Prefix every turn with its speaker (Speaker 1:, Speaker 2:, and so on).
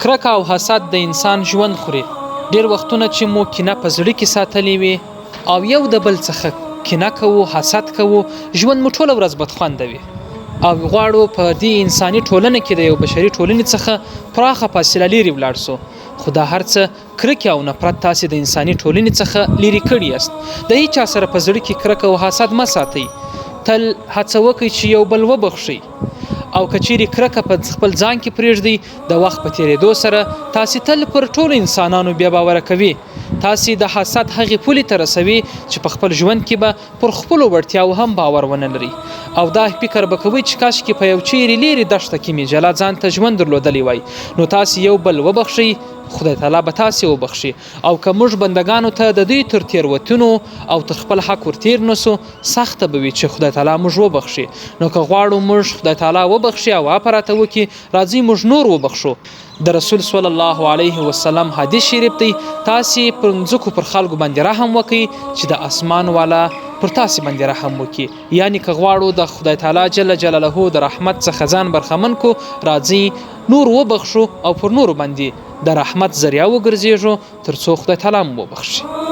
Speaker 1: کرکه او حسد د انسان ژوند خوري. ډېر وختونه چې مو کینه په زړه کې ساتلې وي او یو د بل څخه کینه کوو، حسد کوو، ژوند مو ټوله ورځ بدخونده وي او غواړو په دې انساني ټولنه کې د یو بشري ټولنې څخه پراخه فاصله لرې ولاړ سو. خو دا هر څه کرکې او نفرت تاسې د انساني ټولنې څخه لرې کړي یاست. د هیچا سره په زړه کې کرکه او حسد مه ساتئ. تل هڅه وکړئ چې یو بل وبخښئ او که چیرې کرکه په خپل ځان کې پرېږدئ، د وخت په تېرېدو سره تاسې تل پر ټولو انسانانو بیا باوره کوي. تاسې د حسد هغې پولې ته رسوي چې په خپل ژوند کې به پر خپلو وړتیاو هم باور ونه لرئ او دا فکر به کوئ چې کاشکې په یو چیرې لیرې دښته کې مې جلا ځان ته ژوند درلودلی وای. نو تاسې یو بل وبخښئ، خدای تعالی به تاسې وبخښي. او که موږ بندګانو ته د دوی تر تېروتنو او تر خپل حق ورتېر نسو، سخته به وي چې خدای تعالی موږ وبخښي. نو که غواړو موږ خدای تعالی وبخښي او عفو راته وکړي، راځئ موږ نور وبخښو. د رسول صلی الله علیه وسلم حدیث شریف دی، تاسې پر ځمکو پر خلکو باندې رحم وکړئ چې د اسمان والا پر تاسې باندې رحم وکړي. یعنی که غواړو د خدای تعالی جل جلاله د رحمت څخه ځان برخمن کو، راځئ نور وبخښو او پر نورو باندې د رحمت ذریعه وګرځېږو تر څو خدای تعالی مو وبخښي.